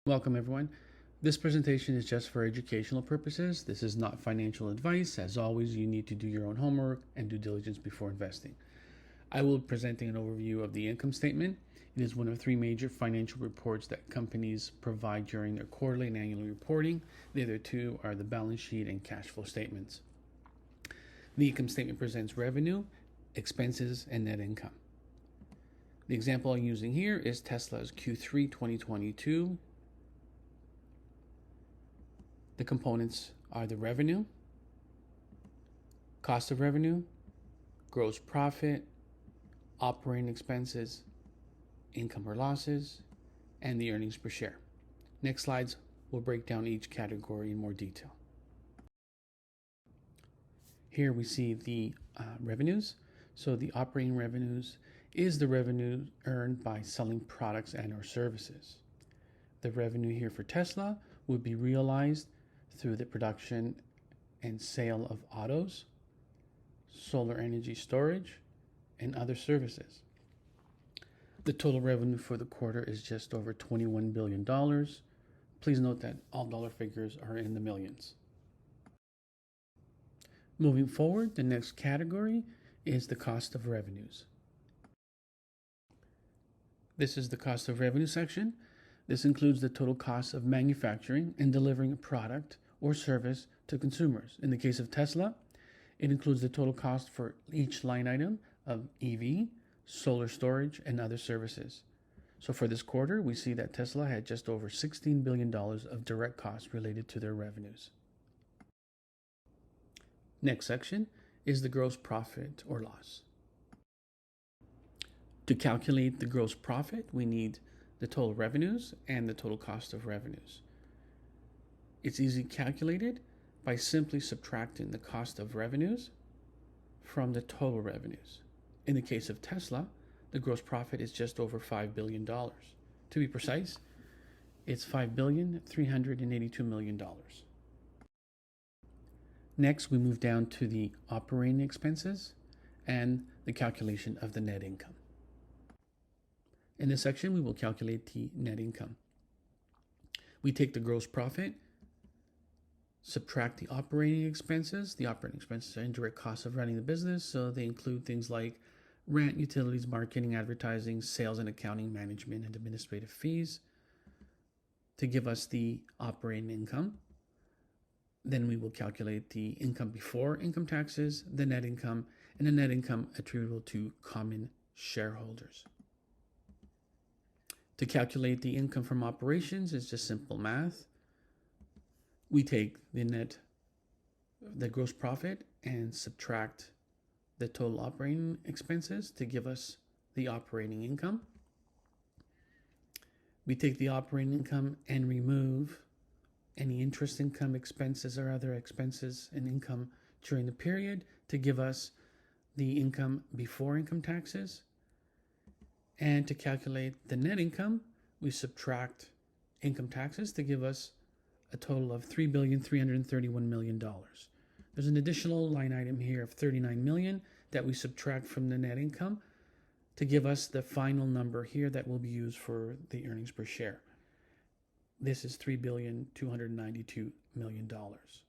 Welcome everyone. This presentation is just for educational purposes. This is not financial advice. As always, you need to do your own homework and due diligence before investing. I will be presenting an overview of the income statement. It is one of three major financial reports that companies provide during their quarterly and annual reporting. The other two are the balance sheet and cash flow statements. The income statement presents revenue, expenses, and net income. The example I'm using here is Tesla's Q3 2022. The components are the revenue, cost of revenue, gross profit, operating expenses, income or losses, and the earnings per share. Next slides will break down each category in more detail. Here we see the revenues. So the operating revenues is the revenue earned by selling products and or services. The revenue here for Tesla would be realized through the production and sale of autos, solar energy storage, and other services. The total revenue for the quarter is just over $21 billion. Please note that all dollar figures are in the millions. Moving forward, the next category is the cost of revenues. This is the cost of revenue section. This includes the total cost of manufacturing and delivering a product or service to consumers. In the case of Tesla, it includes the total cost for each line item of EV, solar storage, and other services. So for this quarter, we see that Tesla had just over $16 billion of direct costs related to their revenues. Next section is the gross profit or loss. To calculate the gross profit, we need the total revenues and the total cost of revenues. It's easily calculated by simply subtracting the cost of revenues from the total revenues. In the case of Tesla, the gross profit is just over $5 billion. To be precise, it's $5,382,000,000. Next, we move down to the operating expenses and the calculation of the net income. In this section, we will calculate the net income. We take the gross profit, subtract the operating expenses. The operating expenses are indirect costs of running the business, so they include things like rent, utilities, marketing, advertising, sales and accounting, management, and administrative fees to give us the operating income. Then we will calculate the income before income taxes, the net income, and the net income attributable to common shareholders. To calculate the income from operations is just simple math. We take the gross profit and subtract the total operating expenses to give us the operating income. We take the operating income and remove any interest income, expenses, or other expenses and income during the period to give us the income before income taxes. And to calculate the net income, we subtract income taxes to give us a total of $3,331,000,000. There's an additional line item here of $39 million that we subtract from the net income to give us the final number here that will be used for the earnings per share. This is $3,292,000,000.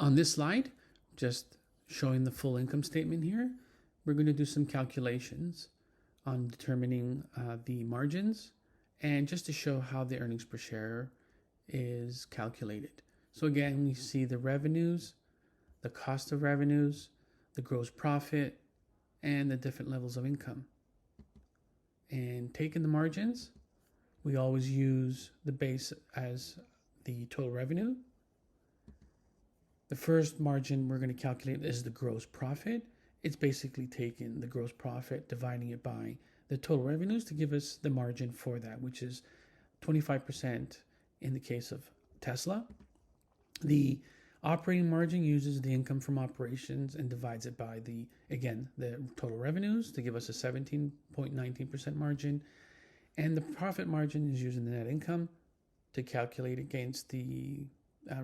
On this slide, just showing the full income statement here, we're going to do some calculations on determining the margins and just to show how the earnings per share is calculated. So again, we see the revenues, the cost of revenues, the gross profit, and the different levels of income. And taking the margins, we always use the base as the total revenue. The first margin we're going to calculate is the gross profit. It's basically taking the gross profit, dividing it by the total revenues to give us the margin for that, which is 25% in the case of Tesla. The operating margin uses the income from operations and divides it by the total revenues to give us a 17.19% margin. And the profit margin is using the net income to calculate against the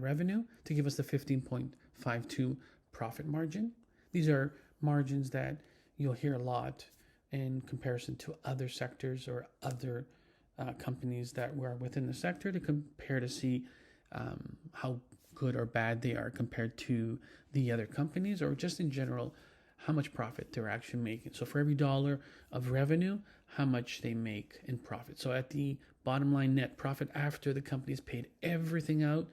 revenue to give us the 15.52 profit margin. These are margins that you'll hear a lot in comparison to other sectors or other companies that were within the sector, to compare to see how good or bad they are compared to the other companies, or just in general how much profit they're actually making. So for every dollar of revenue, how much they make in profit. So at the bottom line net profit, after the company's paid everything out,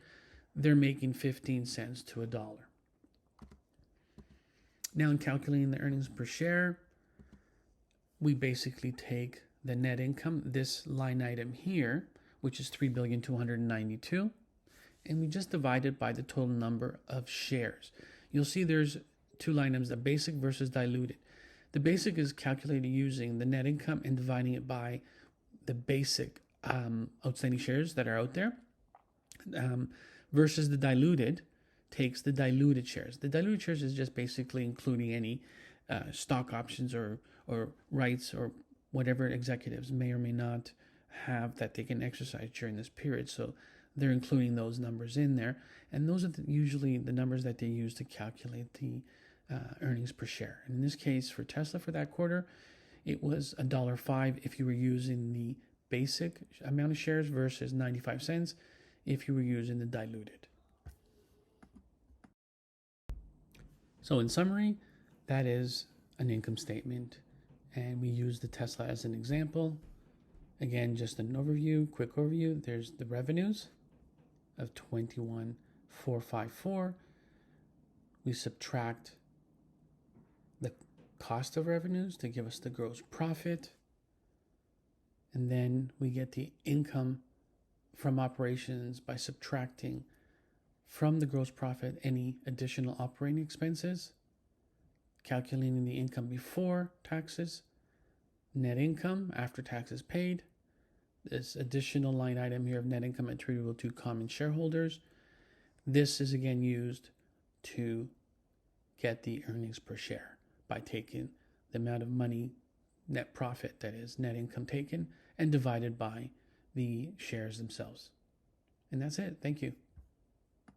they're making 15 cents to a dollar. Now, in calculating the earnings per share, we basically take the net income, this line item here, which is 3,292,000, and we just divide it by the total number of shares. You'll see there's two line items, the basic versus diluted. The basic is calculated using the net income and dividing it by the basic outstanding shares that are out there, versus the diluted takes the diluted shares. The diluted shares is just basically including any stock options or rights or whatever executives may or may not have that they can exercise during this period. So they're including those numbers in there, and those are usually the numbers that they use to calculate the earnings per share. And in this case, for Tesla for that quarter, it was $1.05 if you were using the basic amount of shares versus 95 cents if you were using the diluted. So in summary, that is an income statement, and we use the Tesla as an example. Again, just an overview, quick overview. There's the revenues of 21,454. We subtract the cost of revenues to give us the gross profit, and then we get the income from operations by subtracting from the gross profit any additional operating expenses, calculating the income before taxes, net income after taxes paid, this additional line item here of net income attributable to common shareholders. This is again used to get the earnings per share by taking the amount of money, net profit, that is net income taken, and divided by the shares themselves. And that's it. Thank you.